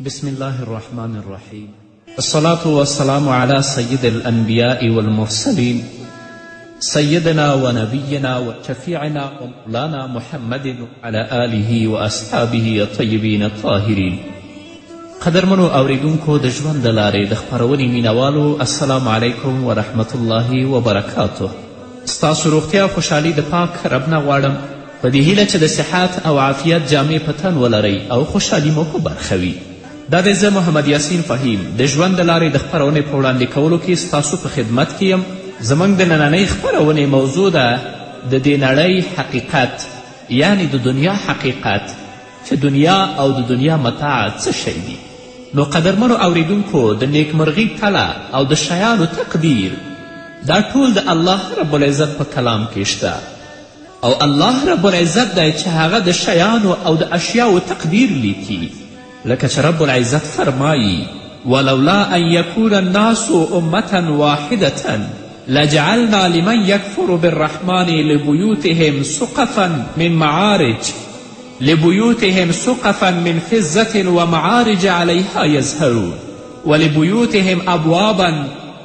بسم الله الرحمن الرحيم. الصلاة والسلام على سيد الأنبياء والمرسلين سيدنا ونبينا وشفيعنا ومولانا محمد على آله وأصحابه الطيبين الطاهرين. قدرمنو اوریدونکو د ژوند د لارې د خپرونې مینوالو، السلام علیکم ورحمت الله وبرکاته. ستاسو روغتیا او خوشحالي د پاک رب نه غواړم، په دې هیله چې د صحت او عافیت جامې په تن ولرئ او خوشحالي مو په برخه وي. دا دی زه محمد یاسین فهیم د ژوند د لارې د خپرونې په وړاندې کولو کې ستاسو په خدمت کې یم. زموږ د نننۍ خپرونې موضوع ده د دې نړۍ حقیقت، یعنی د دنیا حقیقت، چې دنیا او د دنیا متاع څه شی دي. نو قدرمنو اوریدونکو، د نیکمرغي تله او د شیانو تقدیر دا ټول د الله رب العزت په کلام کې شته، او الله رب العزت دی چې هغه د شیانو او د اشیاو تقدیر لیکي. لکه چې رب العزت فرمایي: ولولا ان یکون الناس امة واحدة لجعلنا لمن یکفر بالرحمن لبیوتهم سقفا من فضة ومعارج عليها يزهرون ولبيوتهم أبوابا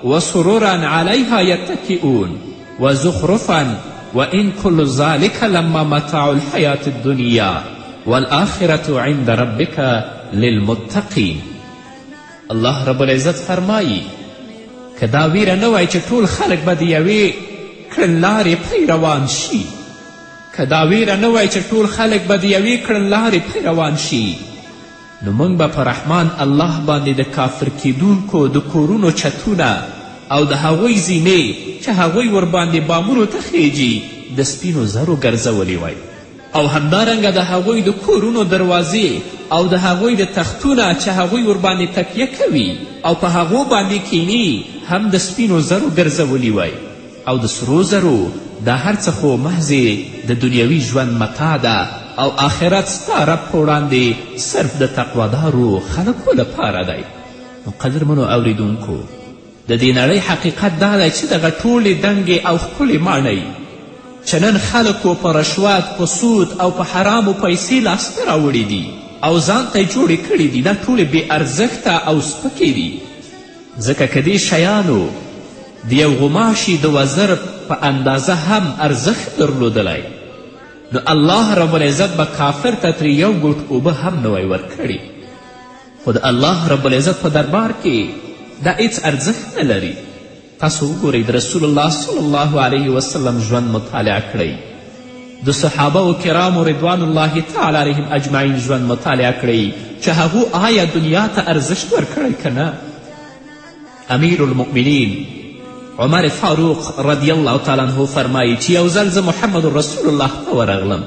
وسررا عليها يتكئون وزخرفا وإن كل ذلك لما متاع الحياة الدنيا والآخرة عند ربك للمتقين. الله رب العزت فرمایی که دا ویره نه وای چې ټول خلک به د یوې کړنلارې پی روان شي، که دا ویره نه وای چې ټول خلک به د یوې کړنلارې پی روان شي، نو موږ به په رحمان الله باندې د کافر کیدونکو د کورونو چتونه او د هغوی زینې چې هغوی ورباندې بامونو ته خیجي د سپینو زرو ګرځولې وای، او همدارنګه د هغوی د کورونو دروازې او د هغوی د تختونه چې هغوی ورباندې تکیه کوي او په هغو باندې کینی هم د سپینو زرو ګرځولي وای. او د سرو زرو دا هر څه خو محضې د دنیوي ژوند متاع ده، او آخرت ستا رب په وړاندې صرف د تقوادارو خلکو لپاره دی. نو قدرمنو اوریدونکو، د دې نړۍ حقیقت دا دی چې دغه ټولې دنګې او ښکلې ماڼۍ چې نن خلکو په رشوت، په سود او په حرامو پیسې لاسته راوړي دي او ځان ته یې جوړې کړي دي، دا ټولې بې ارزښته او سپکې دي. ځکه که دې شیانو د یو غماشي د وزر په اندازه هم ارزښت درلودلی، نو الله رب العزت به کافر ته ترې یو ګوټ اوبه هم نه وی ورکړي. خو د الله رب العزت په دربار کې دا هیڅ ارزښت نه لري. تاسو وګورئ، د رسول الله صلی الله علیه وسلم ژوند مطالعه کړئ، د صحابه و کرامو رضوان الله تعالی علیهم اجمعین ژوند مطالعه کړئ چې هغو آیا دنیا ته ارزښت ورکړی که نه. امیر المؤمنین عمر فاروق رضی الله تعالی عنه فرمایي چې یو ځل زه محمد رسول الله ته ورغلم،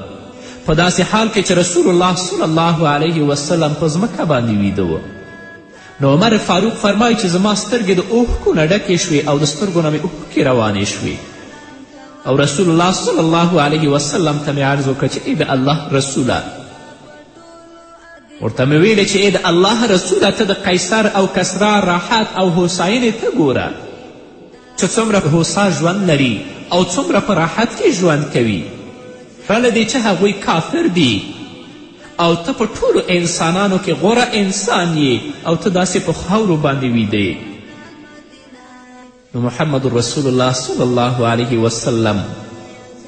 په داسې حال کې چې رسول الله صلی الله علیه وسلم په ځمکه باندې ویده و. نو عمر فاروق فرمایي چې زما سترګې د اوښکو نه ډکې شوې او د سترګو نه مې اوښکې روانې شوې، او رسول الله صلی الله علیه وسلم ته مې عرض وکړه چې ای د الله رسوله، ورته مې ویلې چې ای د الله رسوله، ته د قیصر او کسرا راحت او هوساینې ته ګوره چې څومره هوسا ژوند لري او څومره په راحت کې ژوند کوي، پرله دې چې هغوی کافر دي او ته په ټولو انسانانو کې غوره انسان یې او ته داسې په خاورو باندې ویده. نو محمد رسول الله صلی الله علیه وسلم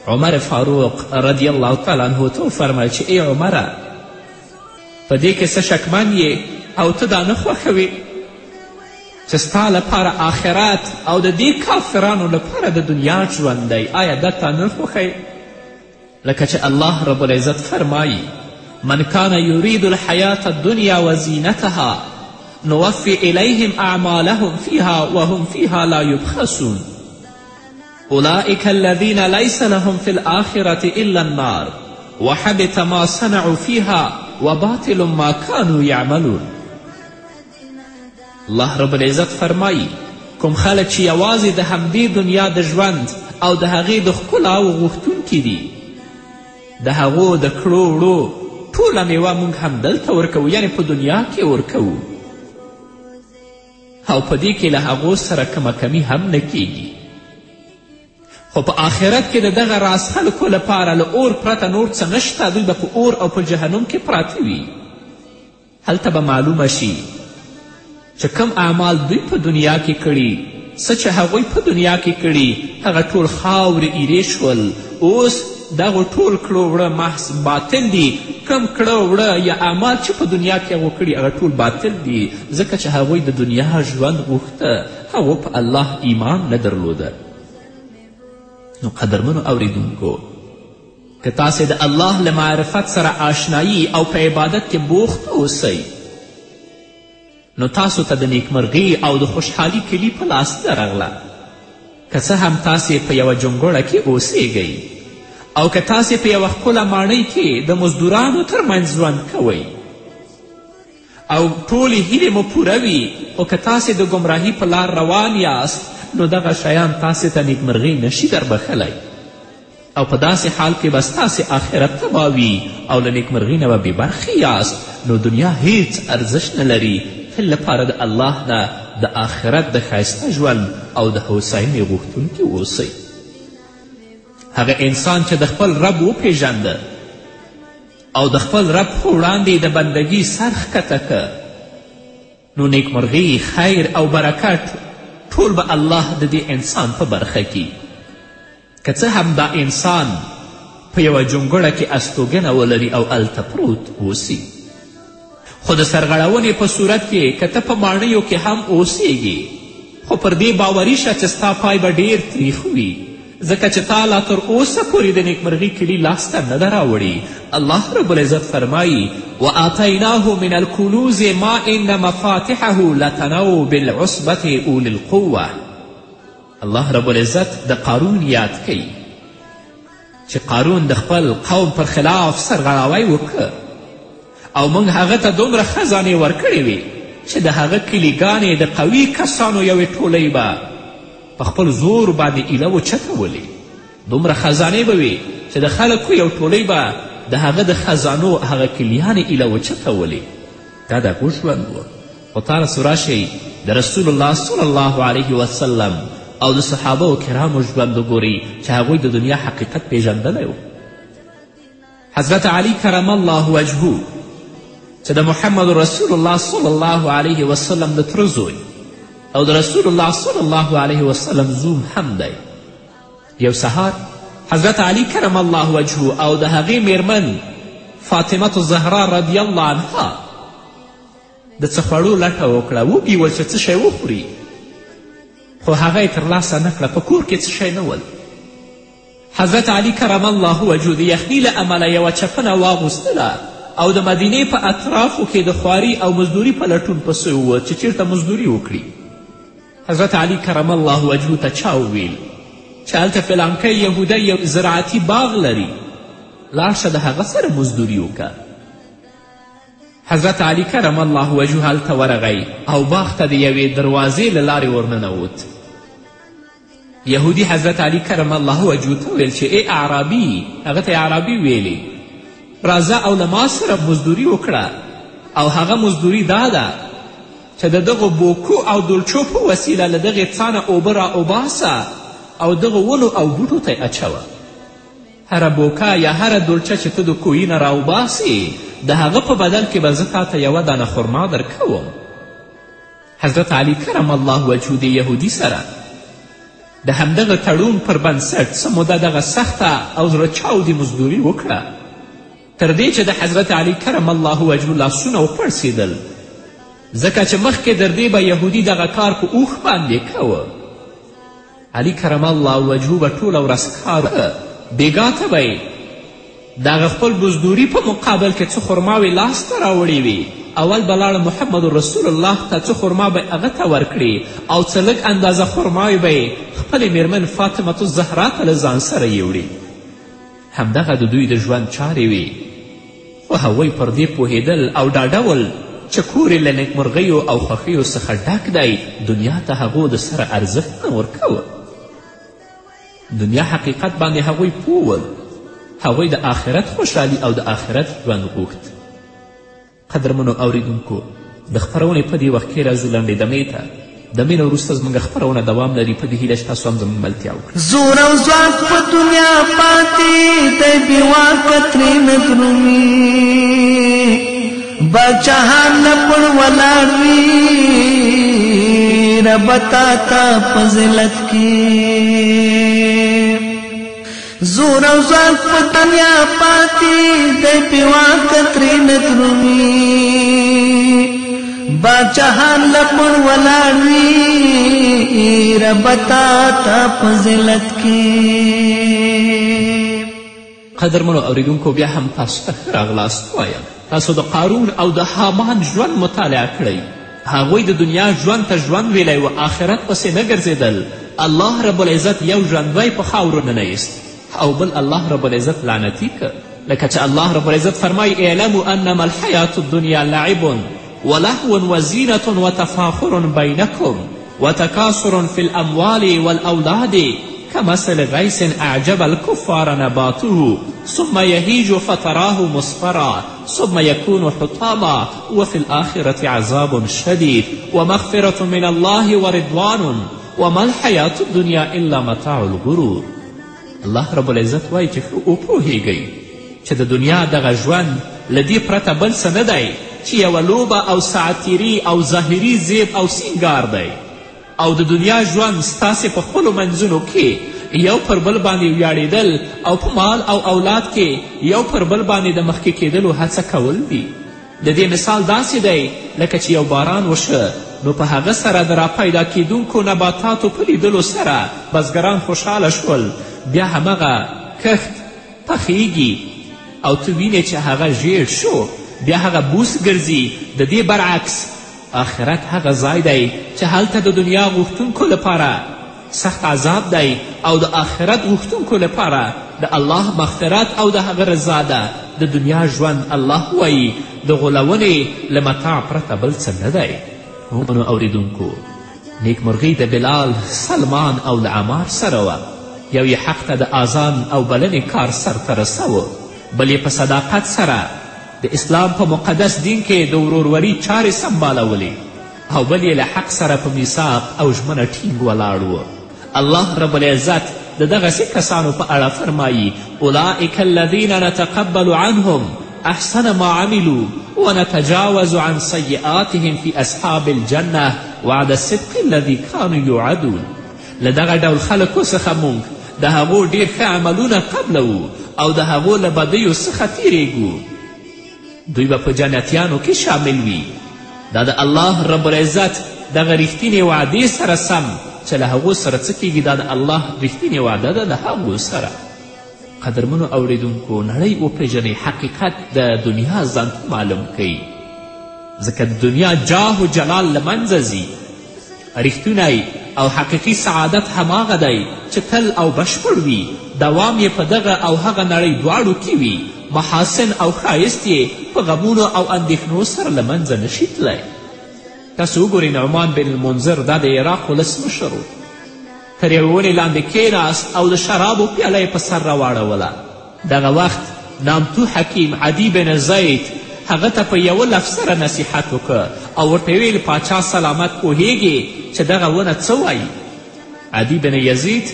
عمر فاروق رضی الله تعالی عنه ته وفرمیل چې ای عمره، په دې کې څه شکمن یې او ته دا نه خوښوې چې ستا لپاره آخرت او د دې کافرانو لپاره د دنیا ژوند دی؟ آیا دا تا نه خوښوې؟ لکه چې الله رب العزت فرمایي: من كان يريد الحياة الدنيا وزينتها نوفي إليهم أعمالهم فيها وهم فيها لا يبخسون أولئك الذين ليس لهم في الآخرة إلا النار وحبط ما صنعوا فيها وباطل ما كانوا يعملون. الله رب العزت فرمایي کوم خلک چې یوازې د همدې دنیا د ژوند او د هغې د ښکلاو غوښتونکي دي، د هغو د کړو وړو ټوله میوه موږ هم دلته ورکوو، یعنې په دنیا کې ورکوو، او په دې کې له هغو سره کمه کمی هم نه کیږي. خو په آخرت کې د دغه راز خلکو لپاره له اور پرته نور څه نشته، دوی به په اور او په جهنم کې پراته وي. هلته به معلومه شي چې کوم اعمال دوی په دنیا کې کړي، څه چې هغوی په دنیا کې کړي هغه ټول خاورې ایرې شول. اوس دغه ټول کړه وړه محض باطل دي. کم کړه وړه یا اعمال چې په دنیا کې هغو کړي هغه ټول باطل دي، ځکه چې هغوی د دنیا ژوند غوښته، هغو په الله ایمان نه درلوده. نو قدرمنو اوریدونکو، که تاسې د الله له معرفت سره آشنایی او په عبادت کې بوخت اوسئ، نو تاسو ته د نیکمرغي او د خوشحالي کلي په لاس درغله. که څه هم تاسې په یوه جونګړه کې اوسیږئ او که تاسې په یوه ښکله ماڼۍ کې د مزدورانو ترمنځ ژوند کوئ او ټولې هیلې مو پوره وي، خو که تاسې د ګمراهي په لار روان یاست نو دغه شیان تاسې ته نیکمرغي نشي دربښلی او په داسې حال کې به ستاسې آخرت تباه وي او له نیکمرغي نه به بېبرخې یاست. نو دنیا هیڅ ارزش نه لري. تل لپاره د الله نه د آخرت د ښایسته ژوند او د هوساینې غوښتونکي اوسئ. هغه انسان چې د خپل رب وپیژنده او د خپل رب په وړاندې د بندګي سر ښکته که، نو نیکمرغي، خیر او برکت ټول به الله د دې انسان په برخه کي. که څه هم دا انسان په یوه جونګړه کې استوګنه ولري او هلته پروت اوسي، خو د سرغړونې په صورت کې که ته په ماڼیو کې هم اوسیږي، خو پر دې باوري شه چې ستا پای به ډیر تریخ وي، ځکه چې تا لا تر اوسه پورې د نیکمرغي کلي لاسته نه ده راوړي. الله رب العزت فرمایي وآتیناه من الکنوز ما ان مفاتحه لتنوء بالعصبة اولی القوة. الله رب العزت د قارون یاد کوي چې قارون د خپل قوم پر خلاف سرغړاوی وکړه او موږ هغه ته دومره خزانې ورکړې وې چې د هغه کلیګانې د قوي کسانو یوې ټولۍ به په خپل زور باندې ایله وچتولې. دومره خزانې به وې چې د خلکو یو ټولۍ به د هغه د خزانو هغه کلیانې ایله وچتولې. دا د هغو ژوند و. خو تاسو راشئ د رسول الله صلی الله علیه وسلم او د صحابه و کرامو ژوند وګورئ چې هغوی د دنیا حقیقت پیژندلی و. حضرت علی کرم الله وجهه چې د محمد رسول الله صلی الله علیه وسلم د تره زوی او د رسول الله صلی الله علیه وسلم زوم هم دی، یو سهار حضرت علی کرم الله وجهه او د هغې میرمن فاطمة الزهرا رضی الله عنها د څه خوړو لټه وکړه. وږي ول چې څه شی وخوري، خو هغه یې ترلاسه نه کړه. په کور کې څه شی نه ول. حضرت علی کرم الله وجهه د یخني له امله یوه چپنه واغوستله او د مدینې په اطرافو کې د خواري او مزدوري په لټون پسې ووت چې چیرته مزدوري وکړي. حضرت علی کرم الله وجهه ته چا وویل چې هلته فلانکی یهودی یو زراعتي باغ لري، لاړ شه د هغه سره مزدوري وکړه. حضرت علی کرم الله وجهه هلته ورغی او باغ ته د یوې دروازې له لارې ورننوت. یهودي حضرت علی کرم الله وجهه ته ویل چې ای اعرابي، هغه ته اعرابي ویلې، راځه او له ما سره مزدوري وکړه. او هغه مزدوري دا ده چې د دغو بوکو او دلچو په وسیله له دغې څانه اوبه را اوباسه او دغو ونو او بوټو ته یې اچوه. هره بوکه یا هره دلچه چې ته د کوهي نه راوباسې د هغه په بدل کې به زه تا ته یوه دانه خرما درکوم. حضرت علی کرم الله وجهه د یهودي سره د همدغه تړون پر بنسټ څه موده دغه سخته او زړه چاودې مزدوري وکړه، تر دې چې د حضرت علی کرم الله وجهه لاسونه وپړسېدل، ځکه چې مخکې در دې به یهودي دغه کار په اوښ باندې کوه. علی کرم الله وجهه به ټوله ورځ کار بېګا ته به یې د هغه خپل مزدوري په مقابل کې څه خرماوې لاسته راوړې وي. اول به لاړه محمد رسول الله ته څه خرما به هغه ته ورکړي او څه لږ اندازه خرماوې به یې خپلې میرمن فاطمة الزهرا ته له ځان سره یوړي. همدغه د دوی د ژوند چارې وې، خو هغوی پر دې پوهېدل او ډاډه ول چې کور یې له نیکمرغیو او خوښیو څخه ډک دی. دنیا ته هغو د سره ارزښت نه ورکوه. دنیا حقیقت باندې هغوی پوه ول. هغوی د آخرت خوشحالي او د آخرت ژوند غوښت. قدرمنو اوریدونکو، د خپرونې په دې وخت کې راځو لنډې دمې ته. دمې نه وروسته زموږ خپرونه دوام لري. په دې هیله چې تاسو هم زموږ ملتیا وکړئ. زور او ځواک په دنیا پاتې دی، بې واکه ترې نه درومي. بادشاهان لپړ ولاړ وي رب تا تا فضیلت کې زور او ځواک په دنیا پاتې دی پې واکه ترې نه درومي بادشاهان لپړ ولاړ وي رب تا تا فضیلت کې. قدرمنو اوریدونکو بیا هم تاسو ته ښه راغلاست وایم. تاسو د قارون او د حامان ژوند مطالعه کړئ. هغوی د دنیا ژوند ته ژوند ویلی و آخرت پسې نه ګرځېدل. الله رب العزت یو ژوندی په خاورو ننیست او بل الله رب العزت لعنتي که. لکه چې الله رب العزت فرمایي اعلموا انما الحیات الدنیا لعب ولهو وزینة وتفاخر بینکم وتکاثر فی الاموال والاولاد كمثل غيث أعجب الكفار نباته ثم يهيج فتراه مصفرا ثم يكون حطاما وفي الآخرة عذاب شديد ومغفرة من الله ورضوان وما الحياة الدنيا إلا متاع الغرور. الله رب العزت وایي چې ښه وپوهیږئ چې د دنیا دغه ژوند له دې پرته بل څه نه دی چې یوه لوبه او ساعتیري او ظاهري زیب او سینګار دی او د دنیا ژوند ستاسې په خپلو منځونو کې یو پر بل باندې ویاړېدل او په مال او اولاد کې یو پر بل باندې د مخکې کېدلو هڅه کول دي. د دې مثال داسې دی لکه چې یو باران وشه نو په هغه سره د راپیدا کیدونکو نباتاتو په لیدلو سره بزګران خوشحاله شول. بیا همغه کښت پخیږي او تو وینې چې هغه ژیړ شو بیا هغه بوس ګرځي. د دې برعکس آخرت هغه ځای دی چې هلته د دنیا غوښتونکو لپاره سخت عذاب دی او د آخرت غوښتونکو لپاره د الله مغفرت او د هغه رضا ده. د دنیا ژوند الله وایي د غولونې له متاع پرته بل څه نه دی. نو اوریدونکو نیکمرغي د بلال، سلمان او د عمار سره وه. یو یې حق ته د آذان او بلنې کار سرته رسوه، بل یې په صداقت سره د اسلام په مقدس دین کې د وروروري چارې سمبالولې او بل یې له حق سره په میثاق او ژمنه ټینګ ولاړ و. الله رب العزت د دغسې کسانو په اړه فرمایي اولئک الذین نتقبل عنهم احسن ما عملوا ونتجاوز عن سیئاتهم فی اصحاب الجنه وعد الصدق الذي كانوا یوعدون. له دغه ډول خلکو څخه موږ د هغو ډېر ښه عملونه قبلوو او د هغو له بدیو څخه تیریږو. دوی به په جنتیانو کې شامل وي. دا د الله رب العزت دغه رښتینې وعدې سره سم چې له هغو سره څه کیږي دا د الله رښتینې وعده ده له هغو سره. قدرمنو اوریدونکو نړۍ وپېژنئ، حقیقت د دنیا ځان معلوم کوي ځکه د دنیا جاه و جلال له منځه ځي. رښتونی او حقیقي سعادت هماغه دی چې تل او بشپړ وي. دوام یې په دغه او هغه نړۍ دواړو کې وي. محاسن او ښایست یې په غمونو او اندېښنو سره له منځه نشي تللی. تاسو وګورئ نعمان بن المنذر دا د عراق ولسمشر و. تر یوې ونې لاندې کېناست او د شرابو پیاله یې په سر راواړوله. دغه وخت نامتو حکیم عدی بن زید هغه ته په یوه لفظ سره نصیحت وکړه او ورته ویل پاچا سلامت پوهیږي چې دغه ونه څه وایي؟ عدی بن یزید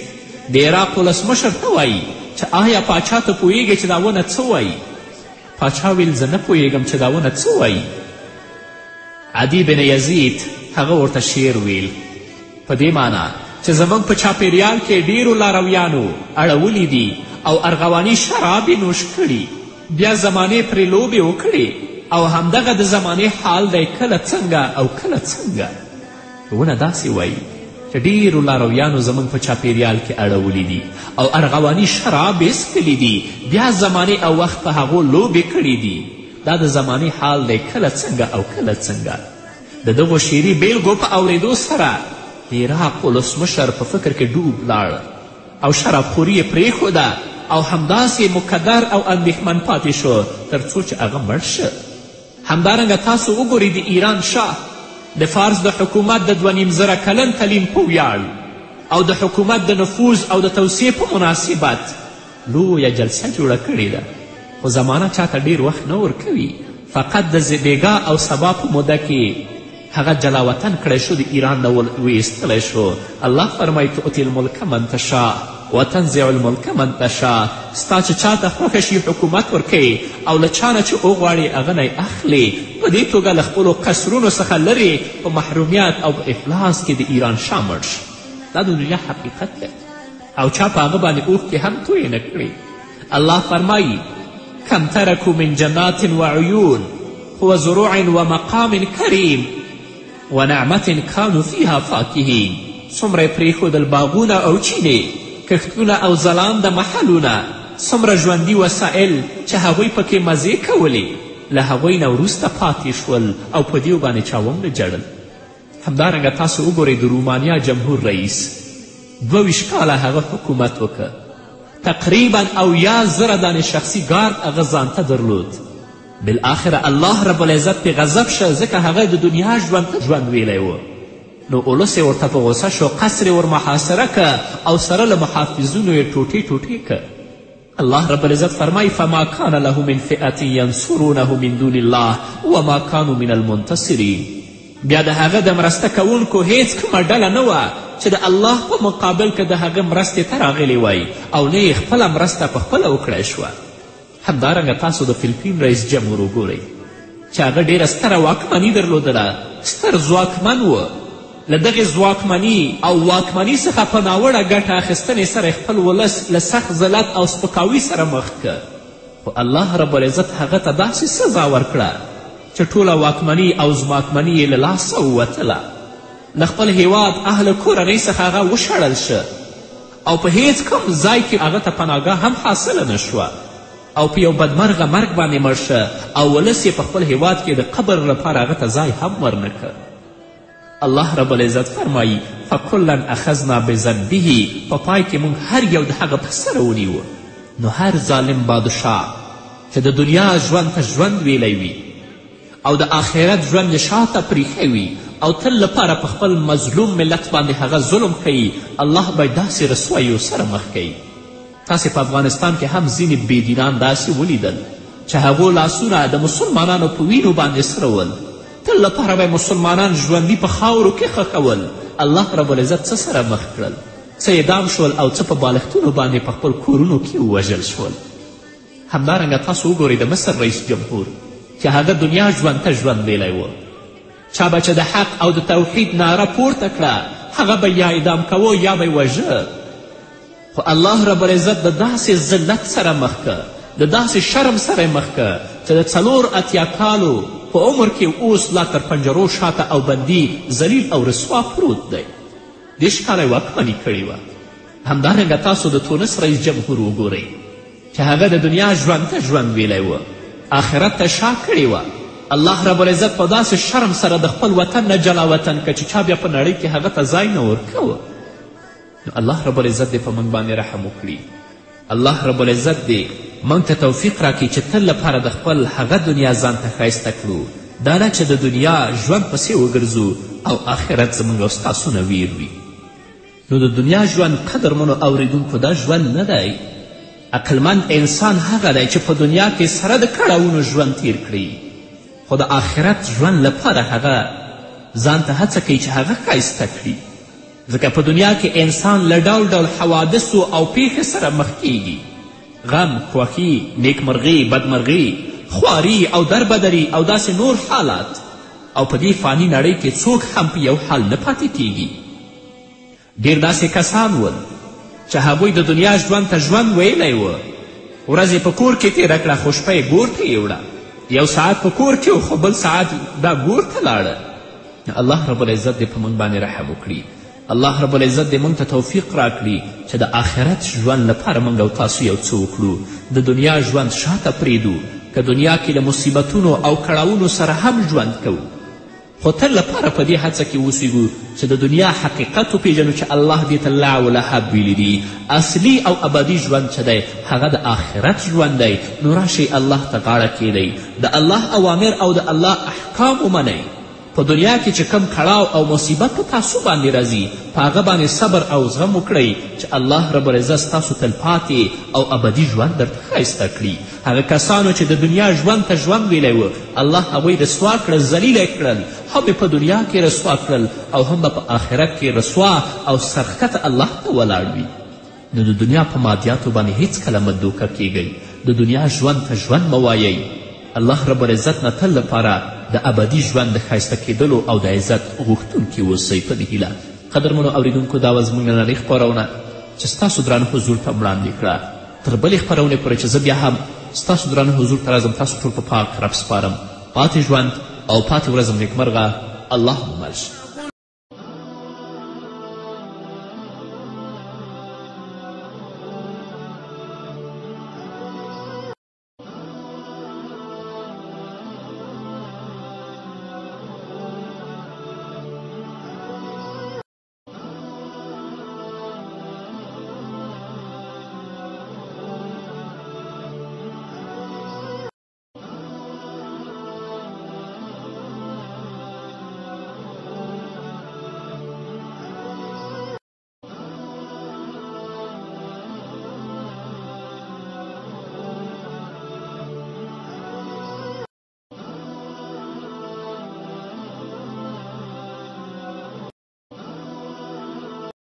د عراق ولسمشر ته وایي چې آیا پاچا ته پوهیږي چې دا ونه څه وایي؟ پاچا ویل زه نه پوهیږم چې دا ونه څه وایي. عدی بن یزید هغه ورته شعر ویل په دې معنا چې زموږ په چاپیریال کې ډیرو لارویانو اړولي دي او ارغواني شراب یې نوش کړي، بیا زمانې پرې لوبې وکړي او همدغه د زمانې حال دی کله څنګه او کله څنګه. ونه داسې وایي چې ډیرو لارویانو زموږ په چاپیریال کې اړولي دي او ارغواني شراب یې څښلي دي، بیا زمانې او وخت په هغو لوبې کړي دي. دا د زمانې حال دی کله څنګه او کله څنګه. د دغو شعري بیلګو په اورېدو سره د عراق ولسمشر په فکر کې ډوب لاړ او شرابخوري یې پرېښوده او همداسې مقدر او اندېښمن پاتې شو تر څو چې هغه مړ شه. همدارنګه تاسو وګورئ د ایران شاه د فارس د حکومت د 2.5 کلن تعلیم په ویاړ او د حکومت د نفوذ او د توسعې په مناسبت لویه جلسه جوړه کړې ده، خو زمانه چاته ډیر وخت نه ورکوي. فقط د زبېګا او سبا په موده کې هغه جلاوطن کړی شو، د ایران نه ویستلی شو. الله فرمایي تؤتي الملک من تشاء وتنزع الملک من تشاء. ستا چې چاته خوښه شي حکومت ورکوي او له چا نه چې وغواړي هغه نه اخلي. په دې توګه له خپلو قصرونو څخه لرې په محرومیت او په افلاس کې د ایران شا مړ شي. دا د دنیا حقیقت دی او چا په هغه باندې اوښکې هم تویې نه کړي. الله فرمایي کم ترکو من جنات وعیون وزروع ومقام کریم ونعمت کانو فیها فاکهین. څومره یې پرېښودل باغونه او چینې، کښتونه او ځلانده محلونه، څومره ژوندي وسایل چې هغوی پکې مزې کولې، له هغوی نه وروسته پاتې شول او په دیو باندې چا ونه جړل. همدارنګه تاسو وګورئ د رومانیا جمهور رئیس 22 کاله هغه حکومت وکړ. تقریبا 80,000 دانې شخصي ګارد هغه ځانته درلود. بالاخره الله رب العزت پې غضب شه ځکه هغه د دنیا ژوند ته ژوند ویلی و. نو اولس یې ورته په غوسه شو، قصر یې ورمحاصره که او سره له محافظونو یې ټوټې ټوټې که. الله رب العزت فرمایي فما کان له من فئة ینصرونه من دون الله وما کانوا من المنتصرین. بیا د هغه د مرسته کوونکو هیڅ کومه ډله نه وه چې د الله په مقابل کې د هغه مرستې ته راغلی وای او نه یې خپله مرسته په خپله وکړی شوه. همدارنګه تاسو د فلپین رئیس جمهور وګورئ چې هغه ډیره ستره واکمني درلودله، ستر ځواکمن و. له دغې ځواکمني او واکمني څخه په ناوړه ګټه اخیستنې سره خپل ولس له سخت ذلت او سپکاوي سره مخ که. خو الله رب العزت هغه ته داسې سزا ورکړه چې ټوله واکمني او ځواکمني یې له لاسه ووتله. له خپل هیواد اهل کورنۍ څخه هغه وشړل شه او په هیڅ کوم ځای کې هغه ته پناهګاه هم حاصله نه شوه او په یو بدمرغه مرګ باندې مړ شه او ولس یې په خپل هیواد کې د قبر لپاره هغه ته ځای هم ورنه که. الله رب العزت فرمایي فکلا اخذنا بذنبه. په پای کې موږ هر یو د هغه په سره ونیوه. نو هر ظالم بادشاه چې د دنیا ژوند ته ژوند ویلی وي او د آخرت ژوند یې شاته پریښی وي او تل لپاره په خپل مظلوم ملت باندې هغه ظلم کوي، الله به داسې رسوایو سره مخ کوي. تاسې په افغانستان کې هم ځینې بېدینان داسې ولیدل چې هغو لاسونه د مسلمانانو په وینو باندې سره ول. تل لپاره به مسلمانان ژوندي په خاورو کې ښخول. الله رب العزت څه سره مخ کړل؟ څه اعدام شول او څه په بالښتونو باندې په خپل کورونو کې ووژل شول. همدارنګه تاسو وګورئ د مصر رئیس جمهور چې هغه دنیا ژوند ته ژوند ویلی و. چا به چې د حق او د توحید ناره پورته کړه هغه به یا اعدام کوه یا به یې وژه. خو الله رب العزت د داسې ذلت سره مخ که، د داسې شرم سره مخ که چې د 4 کالو په عمر کې اوس لا تر پنجرو شاته او بندي ذلیل او رسوا پروت دی. 10 کاله یې واکمني کړې وه. همدارنګه تاسو د تونس رئیس جمهور وګورئ چې هغه د دنیا ژوند ته ژوند ویلی و، آخرت ته شا کړې وه. الله رب العزت په داسې شرم سره د خپل وطن نه جلا وطن که چې چا بیا په نړۍ کې هغه ته ځای نه ورکوه. نو الله رب العزت دې په موږ باندې رحم وکړي. الله رب العزت دې موږ ته توفیق راکړي چې تل لپاره د خپل هغه دنیا ځان ته ښایسته کړو، دا نه چې د دنیا ژوند پسې وګرځو او آخرت زموږ او ستاسو نه ویر وي. نو د دنیا ژوند قدرمنو اوریدونکو دا ژوند نه دی. عقلمند انسان هغه دی چې په دنیا کې سره د کړاوونو ژوند تیر کړي، خو د آخرت ژوند لپاره هغه ځان ته هڅه کوي چې هغه ښایسته کړي. ځکه په دنیا کې انسان له ډول ډول حوادثو او پیښې سره مخ کیږي. غم، خوښي، نیکمرغي، بدمرغي، خواري او دربدري او داسې نور حالات. او په دې فاني نړۍ کې څوک هم په یو حال نه پاتې کیږي. ډېر داسې کسان ول چې هغوی د دنیا ژوند ته ژوند ویلی و. ورځ یې په کور کې تېره کړه خو شپه یې ګور ته یوړه. یو ساعت په کور کې و خو بل ساعت دا ګور ته لاړه. الله رب العزت دې په موږ باندې رحم وکړي. الله رب العزت دې موږ ته توفیق راکړي چې د آخرت ژوند لپاره موږ او تاسو یو څه وکړو. د دنیا ژوند شاته پرېږدو که دنیا کې له مصیبتونو او کړاوونو سره هم ژوند کوو، خو تل لپاره په دې هڅه کې اوسیږو چې د دنیا حقیقت وپېژنو چې الله دې ته لعب و لهب ویلي دي. اصلي او ابدي ژوند چې دی هغه د آخرت ژوند دی. نو راشئ الله ته غاړه کیدئ، د الله اوامر او د الله احکام ومنئ، په دنیا کې چې کم کړاو او مصیبت په تاسو باندې راځي په هغه باندې صبر او زغم وکړئ چې الله رب العزت ستاسو تلپاتې او ابدي ژوند درته ښایسته کړي. هغه کسانو چې د دنیا ژوند ته ژوند ویلی و الله هغوی رسوا کړل، ذلیله کړل، هم په دنیا کې رسوا کړل او هم به په آخرت کې رسوا او سرښکته الله ته ولاړ وي. نو د دنیا په مادیاتو باندې هیڅکله مه دوکه کیږئ، د دنیا ژوند ته ژوند مه وایئ. الله رب العزت نه تل لپاره د ابدي ژوند د ښایسته کیدلو او د عزت غوښتونکي اوسئ په دې هیله. قدرمنو اوریدونکو دا وه زموږ نننۍ خپرونه چې ستاسو درانه حضور ته وړاندې کړه. تر بلې خپرونې پورې چې زه بیا هم ستاسو درانه حضور ته راځم تاسو ټول په پاک رب سپارم. پاتې ژوند او پاتې ورځم نیکمرغه. الله مو مل شه.